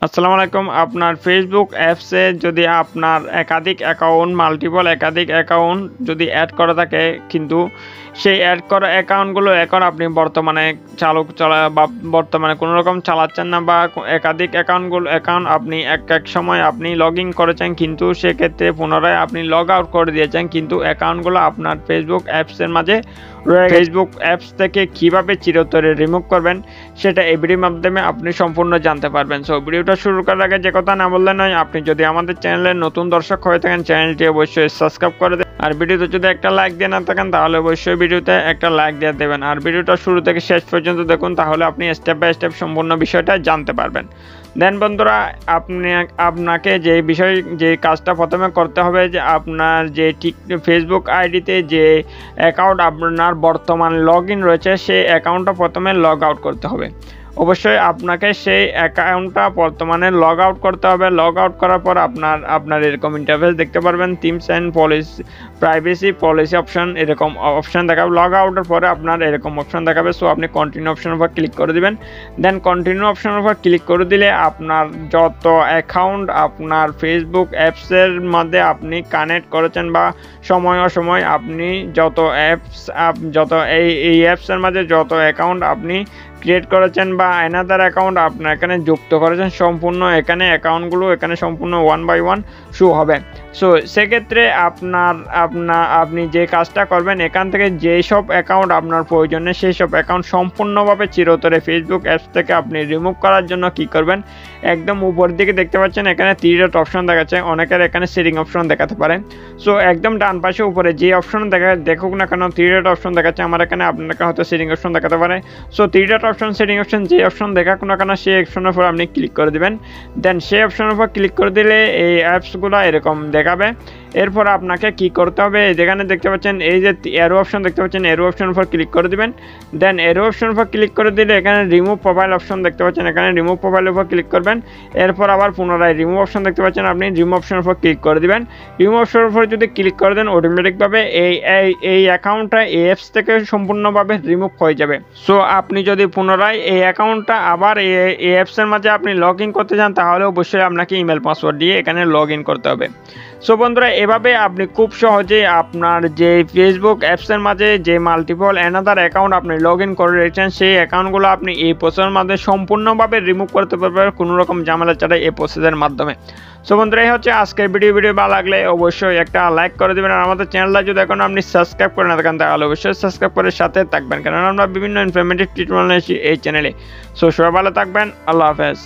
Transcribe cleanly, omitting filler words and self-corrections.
আসসালামু আলাইকুম। আপনার ফেসবুক অ্যাপসে যদি আপনার একাধিক অ্যাকাউন্ট মাল্টিপল একাধিক অ্যাকাউন্ট যদি অ্যাড করা থাকে, কিন্তু সেই অ্যাড করা অ্যাকাউন্টগুলো এখন আপনি বর্তমানে বর্তমানে কোনো রকম চালাচ্ছেন না, বা একাধিক অ্যাকাউন্ট আপনি এক সময় আপনি লগ ইন করেছেন, কিন্তু সেক্ষেত্রে পুনরায় আপনি লগ আউট করে দিয়েছেন, কিন্তু অ্যাকাউন্টগুলো আপনার ফেসবুক অ্যাপসের মাঝে ফেসবুক অ্যাপস থেকে কীভাবে চিরতরে রিমুভ করবেন সেটা এই ভিডিওর মাধ্যমে আপনি সম্পূর্ণ জানতে পারবেন। সো ভিডিওটা শুরু করার আগে যে কথা না বললে নয়, আপনি যদি আমাদের চ্যানেলের নতুন দর্শক হয়ে থাকেন চ্যানেলটি অবশ্যই সাবস্ক্রাইব করে দেবেন, আর ভিডিওতে যদি একটা লাইক দিয়ে না থাকেন তাহলে অবশ্যই ভিডিওতে একটা লাইক দিয়ে দেবেন, আর ভিডিওটা শুরু থেকে শেষ পর্যন্ত দেখুন, তাহলে আপনি স্টেপ বাই স্টেপ সম্পূর্ণ বিষয়টা জানতে পারবেন। দেন বন্ধুরা, আপনাকে যে কাজটা প্রথমে করতে হবে, যে আপনার যে ফেসবুক আইডিতে যে অ্যাকাউন্ট আপনার বর্তমান লগ ইন রয়েছে সেই অ্যাকাউন্টটা প্রথমে লগ আউট করতে হবে। অবশ্যই আপনাকে সেই অ্যাকাউন্টটা বর্তমানে লগ আউট করতে হবে। লগ আউট করার পর আপনার এরকম ইন্টারফেস দেখতে পারবেন, themes and privacy policy option, এরকম অপশন দেখাবে। লগ আউটের পরে আপনার এরকম অপশন দেখাবে। সো আপনি কন্টিনিউ অপশনের উপর ক্লিক করে দিবেন। দেন কন্টিনিউ অপশনের উপর ক্লিক করে দিলে আপনার যত অ্যাকাউন্ট আপনার ফেসবুক অ্যাপসের মধ্যে আপনি কানেক্ট করেছেন, বা সময় অসময় আপনি যত এই অ্যাপসের মাঝে যত অ্যাকাউন্ট আপনি ক্রিয়েট করেছেন বা অ্যানাদার অ্যাকাউন্ট আপনার এখানে যুক্ত করেছেন, সম্পূর্ণ এখানে অ্যাকাউন্টগুলো এখানে সম্পূর্ণ 1 বাই 1 শো হবে। সো সেক্ষেত্রে আপনি যে কাজটা করবেন, এখান থেকে যেই সব অ্যাকাউন্ট আপনার প্রয়োজনে সেই সব অ্যাকাউন্ট সম্পূর্ণভাবে চিরতরে ফেসবুক অ্যাপস থেকে আপনি রিমুভ করার জন্য কি করবেন, একদম উপর দিকে দেখতে পাচ্ছেন এখানে 3 ডট অপশন দেখাচ্ছে, অনেকের এখানে সেটিং অপশন দেখাতে পারে। সো একদম ডান পাশে উপরে যে অপশন দেখুক না কেন 3 ডট অপশন দেখাচ্ছে, আমার এখানে আপনাকে হয়তো সেটিং অপশন দেখাতে পারে। So 3 dot option setting option যে অপশন দেখাক না কেন সেই অপশনের উপর আপনি ক্লিক করে দিবেন। দেন সেই অপশনের উপর ক্লিক করে দিলে এই অ্যাপসগুলো এরকম দেখাবে। এরপর আপনাকে কি করতে হবে, যেখানে দেখতে পাচ্ছেন এই যে এরো অপশন দেখতে পাচ্ছেন, এরো অপশনের উপর ক্লিক করে দিবেন। দেন এরো অপশনের উপর ক্লিক করে দিলে এখানে রিমুভ প্রোফাইল অপশন দেখতে পাচ্ছেন, এখানে রিমুভ প্রোফাইলের উপর ক্লিক করবেন। এরপর আবার পুনরায় রিমুভ অপশন দেখতে পাচ্ছেন, আপনি রিমুভ অপশনের উপর ক্লিক করে দিবেন। রিমুভ অপশনের উপর যদি ক্লিক করে দেন অটোমেটিকভাবে এই অ্যাকাউন্টটা এই অ্যাপস থেকে সম্পূর্ণভাবে রিমুভ হয়ে যাবে। সো আপনি যদি পুনরায় এই অ্যাকাউন্টটা আবার এই অ্যাপসের মাঝে আপনি লগ ইন করতে চান, তাহলে অবশ্যই আপনাকে ইমেল পাসওয়ার্ড দিয়ে এখানে লগ ইন করতে হবে। সো বন্ধুরা, এভাবে আপনি খুব সহজেই আপনার যে ফেসবুক অ্যাপসের মাঝে যে মাল্টিপল অ্যানাদার অ্যাকাউন্ট আপনি লগ ইন করে রেখেছেন সেই অ্যাকাউন্টগুলো আপনি এই প্রসেসের মাধ্যমে সম্পূর্ণভাবে রিমুভ করতে পারবেন, কোনো রকম ঝামেলা ছাড়াই এই প্রসেসের মাধ্যমে। সো বন্ধুরা, এই হচ্ছে আজকের ভিডিও ভালো লাগলে অবশ্যই একটা লাইক করে দেবেন, আর আমাদের চ্যানেলটা যদি এখন আপনি সাবস্ক্রাইব করে না থাকেন তাহলে অবশ্যই সাবস্ক্রাইব করে সাথে থাকবেন, কারণ আমরা বিভিন্ন ইনফরমেটিভ টিউটোরিয়াল নিয়েছি এই চ্যানেলে। সো সবাই ভালো থাকবেন, আল্লাহ হাফেজ।